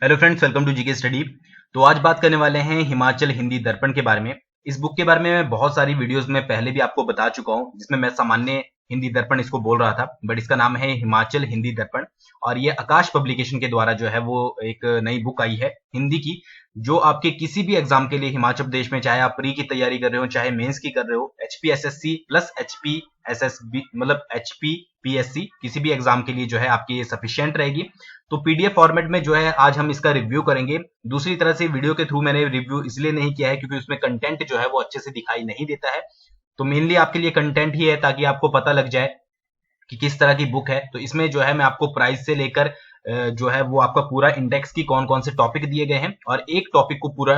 Hello friends, welcome to GK study. तो आज बात करने वाले हैं हिमाचल हिंदी दर्पण के बारे में। इस बुक के बारे में मैं बहुत सारी वीडियोस में पहले भी आपको बता चुका हूं, जिसमें मैं सामान्य हिंदी दर्पण इसको बोल रहा था, बट इसका नाम है हिमाचल हिंदी दर्पण। और ये आकाश पब्लिकेशन के द्वारा जो है वो एक नई बुक आई है हिंदी की, जो आपके किसी भी एग्जाम के लिए हिमाचल प्रदेश में, चाहे आप प्री की तैयारी कर रहे हो, चाहे मेंस की कर रहे हो, एचपीएसएससी प्लस एचपीएसएसबी मतलब एचपीपीएससी, किसी भी एग्जाम के लिए जो है आपकी ये सफिशिएंट रहेगी। तो पीडीएफ फॉर्मेट में जो है आज हम इसका रिव्यू करेंगे। दूसरी तरह से वीडियो के थ्रू मैंने रिव्यू इसलिए नहीं किया है क्योंकि उसमें कंटेंट जो है वो अच्छे से दिखाई नहीं देता है। तो मेनली आपके लिए कंटेंट ही है ताकि आपको पता लग जाए कि किस तरह की बुक है। तो इसमें जो है मैं आपको प्राइस से लेकर जो है वो आपका पूरा इंडेक्स की कौन कौन से टॉपिक दिए गए हैं और एक टॉपिक को पूरा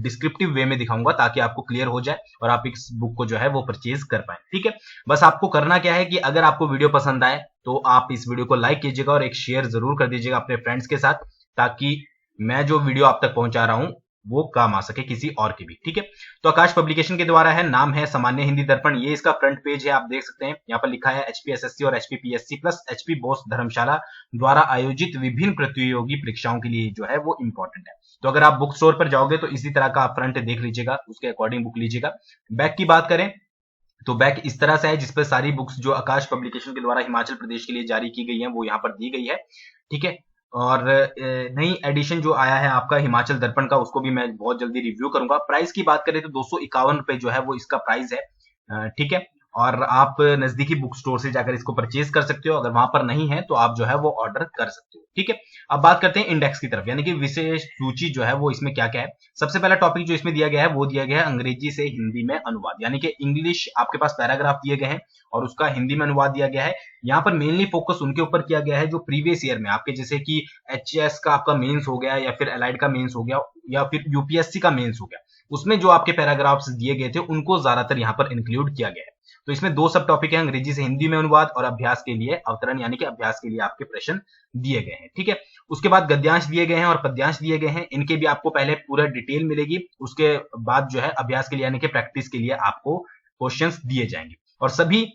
डिस्क्रिप्टिव वे में दिखाऊंगा ताकि आपको क्लियर हो जाए और आप इस बुक को जो है वो परचेज कर पाए। ठीक है, बस आपको करना क्या है कि अगर आपको वीडियो पसंद आए तो आप इस वीडियो को लाइक कीजिएगा और एक शेयर जरूर कर दीजिएगा अपने फ्रेंड्स के साथ, ताकि मैं जो वीडियो आप तक पहुंचा रहा हूं वो काम आ सके किसी और की भी। ठीक है, तो आकाश पब्लिकेशन के द्वारा है, नाम है सामान्य हिंदी दर्पण। ये इसका फ्रंट पेज है, आप देख सकते हैं यहाँ पर लिखा है एचपीएसएससी और एचपीपीएससी प्लस एचपी बोस धर्मशाला द्वारा आयोजित विभिन्न प्रतियोगी परीक्षाओं के लिए जो है वो इंपॉर्टेंट है। तो अगर आप बुक स्टोर पर जाओगे तो इसी तरह का आप फ्रंट देख लीजिएगा, उसके अकॉर्डिंग बुक लीजिएगा। बैक की बात करें तो बैक इस तरह से है, जिसपे सारी बुक्स जो आकाश पब्लिकेशन के द्वारा हिमाचल प्रदेश के लिए जारी की गई हैं वो यहाँ पर दी गई है। ठीक है, और नई एडिशन जो आया है आपका हिमाचल दर्पण का, उसको भी मैं बहुत जल्दी रिव्यू करूंगा। प्राइस की बात करें तो 251 रुपए जो है वो इसका प्राइस है। ठीक है, और आप नजदीकी बुक स्टोर से जाकर इसको परचेज कर सकते हो। अगर वहां पर नहीं है तो आप जो है वो ऑर्डर कर सकते हो। ठीक है, अब बात करते हैं इंडेक्स की तरफ, यानी कि विशेष सूची जो है वो इसमें क्या क्या है। सबसे पहला टॉपिक जो इसमें दिया गया है वो दिया गया है अंग्रेजी से हिंदी में अनुवाद, यानी कि इंग्लिश आपके पास पैराग्राफ दिए गए हैं और उसका हिंदी में अनुवाद दिया गया है। यहाँ पर मेनली फोकस उनके ऊपर किया गया है जो प्रीवियस ईयर में आपके, जैसे कि एचएस का आपका मेंस हो गया या फिर एलाइड का मेंस हो गया या फिर यूपीएससी का मेंस हो गया, उसमें जो आपके पैराग्राफ्स दिए गए थे उनको ज्यादातर यहाँ पर इंक्लूड किया गया है। तो इसमें दो सब टॉपिक है, अंग्रेजी से हिंदी में अनुवाद और अभ्यास के लिए अवतरण, यानी कि अभ्यास के लिए आपके प्रश्न दिए गए हैं। ठीक है, उसके बाद गद्यांश दिए गए हैं और पद्यांश दिए गए हैं, इनके भी आपको पहले पूरा डिटेल मिलेगी। उसके बाद जो है अभ्यास के लिए यानी कि प्रैक्टिस के लिए आपको क्वेश्चंस दिए जाएंगे। और सभी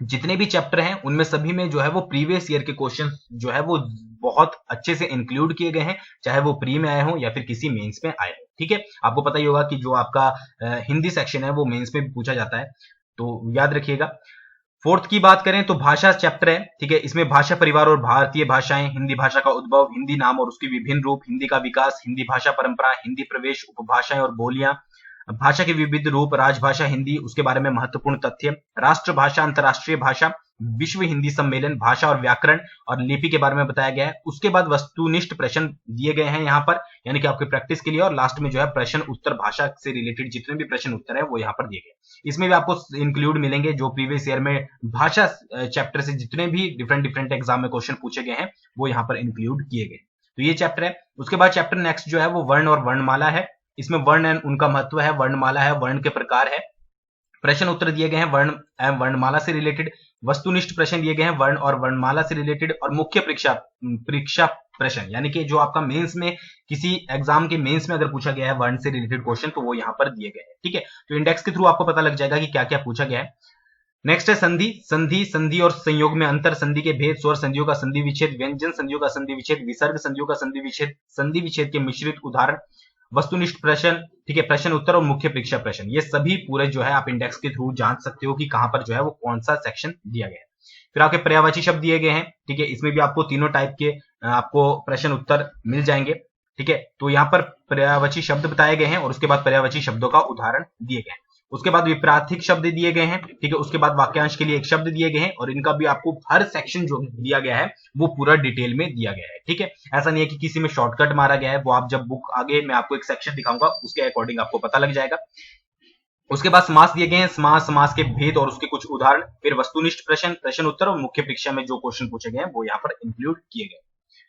जितने भी चैप्टर हैं उनमें सभी में जो है वो प्रीवियस ईयर के क्वेश्चन जो है वो बहुत अच्छे से इंक्लूड किए गए हैं, चाहे वो प्री में आए हों या फिर किसी मेंस में आए हों। ठीक है, आपको पता ही होगा कि जो आपका हिंदी सेक्शन है वो मेंस में भी पूछा जाता है, तो याद रखिएगा। फोर्थ की बात करें तो भाषा चैप्टर है। ठीक है, इसमें भाषा परिवार और भारतीय भाषाएं, हिंदी भाषा का उद्भव, हिंदी नाम और उसके विभिन्न रूप, हिंदी का विकास, हिंदी भाषा परंपरा, हिंदी प्रवेश, उपभाषाएं और बोलियां, भाषा के विविध रूप, राजभाषा हिंदी, उसके बारे में महत्वपूर्ण तथ्य, राष्ट्रभाषा, अंतरराष्ट्रीय भाषा, विश्व हिंदी सम्मेलन, भाषा और व्याकरण और लिपि के बारे में बताया गया है। उसके बाद वस्तुनिष्ठ प्रश्न दिए गए हैं यहाँ पर, यानी कि आपके प्रैक्टिस के लिए, और लास्ट में जो है प्रश्न उत्तर, भाषा से रिलेटेड जितने भी प्रश्न उत्तर है वो यहाँ पर दिए गए। इसमें भी आपको इंक्लूड मिलेंगे जो प्रीवियस ईयर में भाषा चैप्टर से जितने भी डिफरेंट डिफरेंट एग्जाम में क्वेश्चन पूछे गए हैं वो यहाँ पर इंक्लूड किए गए। तो ये चैप्टर है। उसके बाद चैप्टर नेक्स्ट जो है वो वर्ण और वर्णमाला है। इसमें वर्ण एंड उनका महत्व है, वर्णमाला है, वर्ण के प्रकार है, प्रश्न उत्तर दिए गए हैं वर्ण एवं वर्णमाला से रिलेटेड, वस्तुनिष्ठ प्रश्न दिए गए हैं वर्ण और वर्णमाला से रिलेटेड, और मुख्य परीक्षा परीक्षा प्रश्न, यानी कि जो आपका मेंस में किसी एग्जाम के मेंस में अगर पूछा गया है वर्ण से रिलेटेड क्वेश्चन तो वो यहाँ पर दिए गए हैं। ठीक है, तो इंडेक्स के थ्रू आपको पता लग जाएगा कि क्या क्या पूछा गया है। नेक्स्ट है संधि। संधि, संधि और संयोग में अंतर, संधि के भेद, स्वर संधियों का संधि विच्छेद, व्यंजन संधियों का संधि विच्छेद, विसर्ग संधियों का संधि विच्छेद, संधि विच्छेद के मिश्रित उदाहरण, वस्तुनिष्ठ प्रश्न, ठीक है, प्रश्न उत्तर और मुख्य परीक्षा प्रश्न, ये सभी पूरे जो है आप इंडेक्स के थ्रू जांच सकते हो कि कहां पर जो है वो कौन सा सेक्शन दिया गया है। फिर आपके पर्यायवाची शब्द दिए गए हैं। ठीक है, इसमें भी आपको तीनों टाइप के आपको प्रश्न उत्तर मिल जाएंगे। ठीक है, तो यहाँ पर पर्यायवाची शब्द बताए गए हैं और उसके बाद पर्यायवाची शब्दों का उदाहरण दिए गए हैं। उसके बाद विपरीत शब्द दिए गए हैं। ठीक है, उसके बाद वाक्यांश के लिए एक शब्द दिए गए हैं और इनका भी आपको हर सेक्शन जो दिया गया है वो पूरा डिटेल में दिया गया है। ठीक है, ऐसा नहीं है कि किसी में शॉर्टकट मारा गया है, वो आप जब बुक आगे मैं आपको एक सेक्शन दिखाऊंगा उसके अकॉर्डिंग आपको पता लग जाएगा। उसके बाद समास दिए गए हैं, समास, समास के भेद और उसके कुछ उदाहरण, फिर वस्तुनिष्ठ प्रश्न, प्रश्न उत्तर और मुख्य परीक्षा में जो क्वेश्चन पूछे गए हैं वो यहाँ पर इंक्लूड किए गए।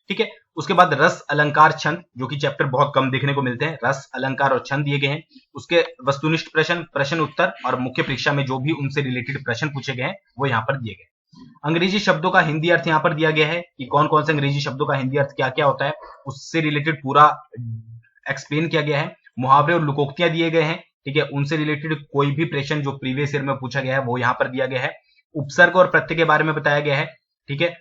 ठीक है, उसके बाद रस, अलंकार, छंद, जो कि चैप्टर बहुत कम देखने को मिलते हैं, रस, अलंकार और छंद दिए गए हैं। उसके वस्तुनिष्ठ प्रश्न, प्रश्न उत्तर और मुख्य परीक्षा में जो भी उनसे रिलेटेड प्रश्न पूछे गए हैं वो यहाँ पर दिए गए। अंग्रेजी शब्दों का हिंदी अर्थ यहाँ पर दिया गया है कि कौन कौन से अंग्रेजी शब्दों का हिंदी अर्थ क्या क्या होता है, उससे रिलेटेड पूरा एक्सप्लेन किया गया है। मुहावरे और लुकोक्तियां दिए गए हैं। ठीक है, उनसे रिलेटेड कोई भी प्रश्न जो प्रीवियस ईयर में पूछा गया है वो यहाँ पर दिया गया है। उपसर्ग और प्रत्यय के बारे में बताया गया है। ठीक है,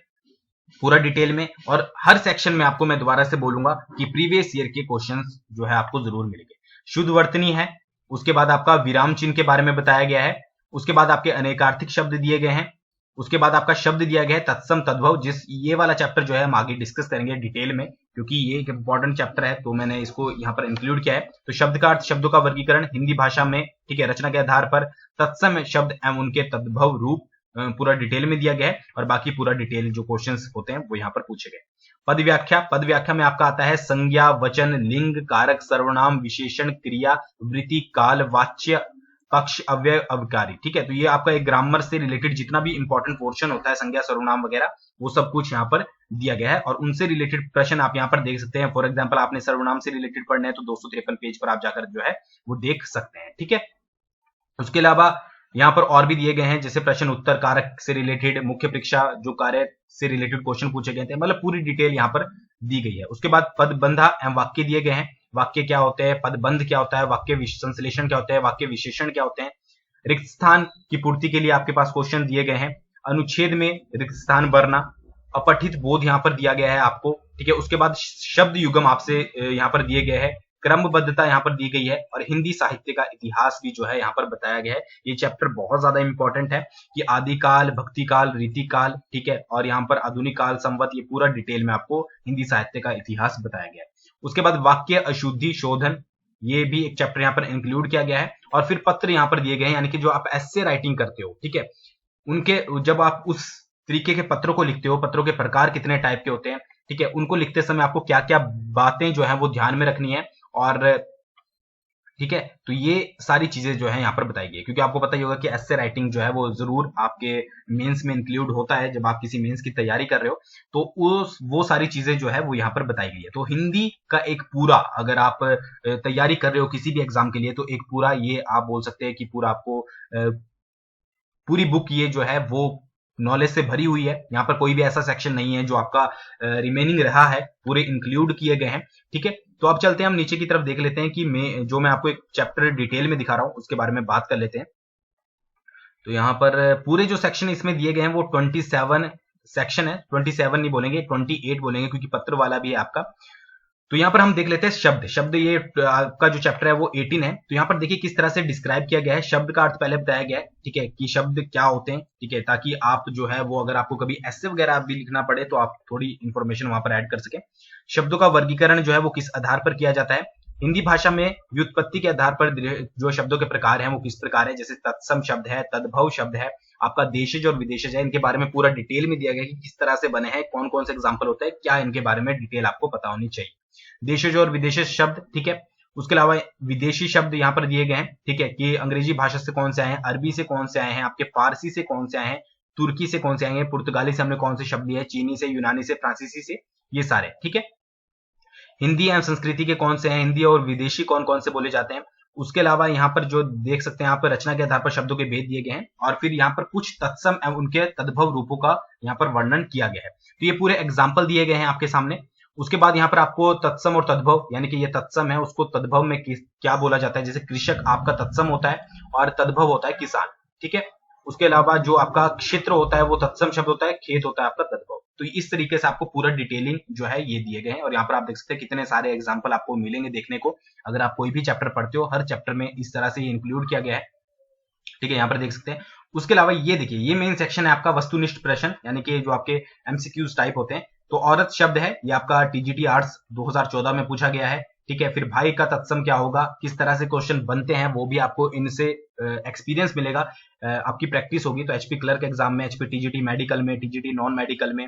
पूरा डिटेल में, और हर सेक्शन में आपको मैं दोबारा से बोलूंगा कि प्रीवियस ईयर के क्वेश्चंस जो है आपको जरूर मिलेंगे। शुद्ध वर्तनी है, उसके बाद आपका विराम चिन्ह के बारे में बताया गया है, उसके बाद आपके अनेकार्थिक शब्द दिए गए हैं, उसके बाद आपका शब्द दिया गया है तत्सम तद्भव, ये वाला चैप्टर जो है हम आगे डिस्कस करेंगे डिटेल में, क्योंकि ये एक इंपॉर्टेंट चैप्टर है, तो मैंने इसको यहाँ पर इंक्लूड किया है। तो शब्द का अर्थ, शब्दों का वर्गीकरण हिंदी भाषा में, ठीक है, रचना के आधार पर तत्सम शब्द एवं उनके तद्भव रूप पूरा डिटेल में दिया गया है, और बाकी पूरा डिटेल जो क्वेश्चंस होते हैं वो यहाँ पर पूछे गए। पद व्याख्या, पद व्याख्या में आपका आता है संज्ञा, वचन, लिंग, कारक, सर्वनाम, विशेषण, क्रिया, वृत्ति, काल, वाच्य, पक्ष, अव्यय, अवकारी, ठीक है। तो ये आपका एक ग्रामर से रिलेटेड जितना भी इंपॉर्टेंट पोर्शन होता है, संज्ञा, सर्वनाम वगैरह, वो सब कुछ यहाँ पर दिया गया है, और उनसे रिलेटेड प्रश्न आप यहाँ पर देख सकते हैं। फॉर एग्जाम्पल आपने सर्वनाम से रिलेटेड पढ़ना है तो 253 पेज पर आप जाकर जो है वो देख सकते हैं, ठीक है। उसके अलावा यहाँ पर और भी दिए गए हैं, जैसे प्रश्न उत्तर, कारक से रिलेटेड, मुख्य परीक्षा जो कार्य से रिलेटेड क्वेश्चन पूछे गए थे, मतलब पूरी डिटेल यहाँ पर दी गई है। उसके बाद पदबंधा एवं वाक्य दिए गए हैं, वाक्य क्या होते हैं, पदबंध क्या होता है, वाक्य संश्लेषण क्या होता है, वाक्य विशेषण क्या होते हैं। रिक्त स्थान की पूर्ति के लिए आपके पास क्वेश्चन दिए गए हैं, अनुच्छेद में रिक्त स्थान भरना, अपठित बोध यहाँ पर दिया गया है आपको, ठीक है। उसके बाद शब्द युगम आपसे यहाँ पर दिए गए हैं, क्रमबद्धता यहाँ पर दी गई है, और हिंदी साहित्य का इतिहास भी जो है यहाँ पर बताया गया है। ये चैप्टर बहुत ज्यादा इंपॉर्टेंट है कि आदिकाल, भक्ति काल, रीति काल, ठीक है, और यहाँ पर आधुनिक काल, संवत, ये पूरा डिटेल में आपको हिंदी साहित्य का इतिहास बताया गया है। उसके बाद वाक्य अशुद्धि शोधन, ये भी एक चैप्टर यहाँ पर इंक्लूड किया गया है, और फिर पत्र यहाँ पर दिए गए हैं, यानी कि जो आप एस्से राइटिंग करते हो, ठीक है, उनके जब आप उस तरीके के पत्रों को लिखते हो, पत्रों के प्रकार कितने टाइप के होते हैं, ठीक है, उनको लिखते समय आपको क्या क्या बातें जो है वो ध्यान में रखनी है, और ठीक है, तो ये सारी चीजें जो है यहाँ पर बताई गई है, क्योंकि आपको पता ही होगा कि एस्से राइटिंग जो है वो जरूर आपके मेंस में इंक्लूड होता है, जब आप किसी मेंस की तैयारी कर रहे हो, तो वो सारी चीजें जो है वो यहाँ पर बताई गई है। तो हिंदी का एक पूरा, अगर आप तैयारी कर रहे हो किसी भी एग्जाम के लिए, तो एक पूरा ये आप बोल सकते हैं कि पूरा आपको पूरी बुक ये जो है वो नॉलेज से भरी हुई है। यहाँ पर कोई भी ऐसा सेक्शन नहीं है जो आपका रिमेनिंग रहा है, पूरे इंक्लूड किए गए हैं, ठीक है। तो अब चलते हैं, हम नीचे की तरफ देख लेते हैं कि मैं आपको एक चैप्टर डिटेल में दिखा रहा हूं, उसके बारे में बात कर लेते हैं। तो यहाँ पर पूरे जो सेक्शन इसमें दिए गए हैं वो 27 सेक्शन है, 27 नहीं बोलेंगे, 28 बोलेंगे, क्योंकि पत्र वाला भी है आपका। तो यहाँ पर हम देख लेते हैं शब्द ये आपका जो चैप्टर है वो 18 है। तो यहाँ पर देखिए किस तरह से डिस्क्राइब किया गया है, शब्द का अर्थ पहले बताया गया है, ठीक है, कि शब्द क्या होते हैं, ठीक है, ताकि आप जो है वो अगर आपको कभी ऐसे वगैरह भी लिखना पड़े तो आप थोड़ी इंफॉर्मेशन वहां पर ऐड कर सके। शब्दों का वर्गीकरण जो है वो किस आधार पर किया जाता है, हिंदी भाषा में व्युत्पत्ति के आधार पर जो शब्दों के प्रकार हैं वो किस प्रकार है, जैसे तत्सम शब्द है, तद्भव शब्द है, आपका देशज और विदेशज है, इनके बारे में पूरा डिटेल में दिया गया कि किस तरह से बने हैं, कौन कौन से एग्जाम्पल होता है, क्या इनके बारे में डिटेल आपको पता होनी चाहिए। देशज और विदेशज शब्द, ठीक है। उसके अलावा विदेशी शब्द यहाँ पर दिए गए हैं, ठीक है, कि अंग्रेजी भाषा से कौन से आए हैं, अरबी से कौन से आए हैं, आपके फारसी से कौन से आए हैं, तुर्की से कौन से आए हैं, पुर्तगाली से हमने कौन से शब्द लिए, चीनी से, यूनानी से, फ्रांसीसी से, ये सारे, ठीक है। हिंदी एवं संस्कृति के कौन से हैं, हिंदी और विदेशी कौन कौन से बोले जाते हैं। उसके अलावा यहाँ पर जो देख सकते हैं, यहाँ पर रचना के आधार पर शब्दों के भेद दिए गए हैं, और फिर यहाँ पर कुछ तत्सम एवं उनके तद्भव रूपों का यहाँ पर वर्णन किया गया है। तो ये पूरे एग्जाम्पल दिए गए हैं आपके सामने। उसके बाद यहाँ पर आपको तत्सम और तद्भव, यानी कि ये तत्सम है, उसको तद्भव में क्या बोला जाता है, जैसे कृषक आपका तत्सम होता है और तद्भव होता है किसान, ठीक है। उसके अलावा जो आपका क्षेत्र होता है वो तत्सम शब्द होता है, खेत होता है आपका तद्भव। तो इस तरीके से आपको पूरा डिटेलिंग जो है ये दिए गए हैं, और यहाँ पर आप देख सकते हैं कितने सारे एग्जाम्पल आपको मिलेंगे देखने को। अगर आप कोई भी चैप्टर पढ़ते हो, हर चैप्टर में इस तरह से इंक्लूड किया गया है, ठीक है, यहाँ पर देख सकते हैं। उसके अलावा ये देखिए, ये मेन सेक्शन है आपका वस्तुनिष्ठ प्रश्न, यानी कि जो आपके एमसीक्यूज टाइप होते हैं। तो औरत शब्द है, ये आपका टीजीटी आर्ट्स 2014 में पूछा गया है, ठीक है। फिर भाई का तत्सम क्या होगा, किस तरह से क्वेश्चन बनते हैं, वो भी आपको इनसे एक्सपीरियंस मिलेगा, आपकी प्रैक्टिस होगी। तो एचपी क्लर्क एग्जाम में, एचपी टीजीटी मेडिकल में, टीजीटी नॉन मेडिकल में,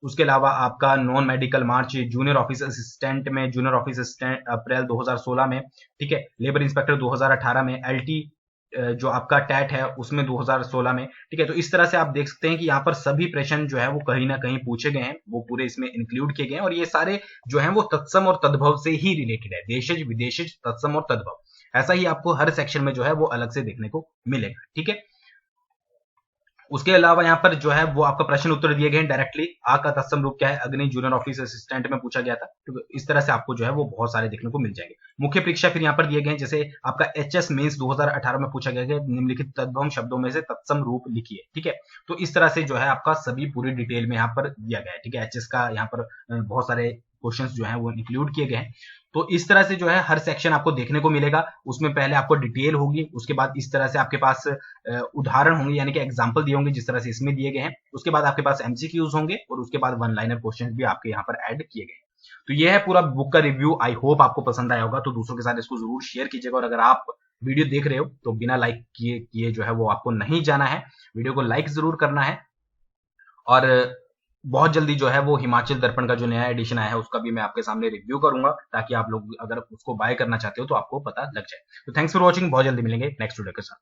उसके अलावा आपका नॉन मेडिकल मार्च, जूनियर ऑफिस असिस्टेंट में, जूनियर ऑफिस असिस्टेंट अप्रैल 2016 में, ठीक है, लेबर इंस्पेक्टर 2018 में, एलटी जो आपका टैट है उसमें 2016 में, ठीक है। तो इस तरह से आप देख सकते हैं कि यहाँ पर सभी प्रश्न जो है वो कहीं ना कहीं पूछे गए हैं, वो पूरे इसमें इंक्लूड किए गए हैं, और ये सारे जो है वो तत्सम और तद्भव से ही रिलेटेड है, देशज, विदेशज, तत्सम और तद्भव। ऐसा ही आपको हर सेक्शन में जो है वो अलग से देखने को मिलेगा, ठीक है। उसके अलावा यहाँ पर जो है वो आपका प्रश्न उत्तर दिए गए हैं डायरेक्टली। आ का तत्सम रूप क्या है, अग्नि जूनियर ऑफिस असिस्टेंट में पूछा गया था। तो इस तरह से आपको जो है वो बहुत सारे देखने को मिल जाएंगे। मुख्य परीक्षा फिर यहाँ पर दिए गए हैं, जैसे आपका एचएस मेंस 2018 में पूछा गया है निम्नलिखित तद्भव शब्दों में से तत्सम रूप लिखिए। ठीक है, तो इस तरह से जो है आपका सभी पूरी डिटेल में यहाँ पर दिया गया है। ठीक है, एचएस का यहाँ पर बहुत सारे क्वेश्चंस जो हैं वो इंक्लूड किए गए हैं। तो इस तरह से जो है हर सेक्शन आपको देखने को मिलेगा। उसमें पहले आपको डिटेल होगी, उसके बाद इस तरह से आपके पास उदाहरण होंगे, यानी कि एग्जांपल दिए होंगे जिस तरह से इसमें दिए गए हैं। उसके बाद आपके पास एमसीक्यूज होंगे और उसके बाद वन लाइनर क्वेश्चंस भी आपके यहाँ पर ऐड किए गए हैं। तो ये है पूरा बुक का रिव्यू। आई होप आपको पसंद आया होगा। तो दूसरों के साथ इसको जरूर शेयर कीजिएगा, और अगर आप वीडियो देख रहे हो तो बिना लाइक किए जो है वो आपको नहीं जाना है। वीडियो को लाइक जरूर करना है। और बहुत जल्दी जो है वो हिमाचल दर्पण का जो नया एडिशन आया है उसका भी मैं आपके सामने रिव्यू करूंगा, ताकि आप लोग अगर उसको बाय करना चाहते हो तो आपको पता लग जाए। तो थैंक्स फॉर वॉचिंग। बहुत जल्दी मिलेंगे नेक्स्ट वीडियो के साथ।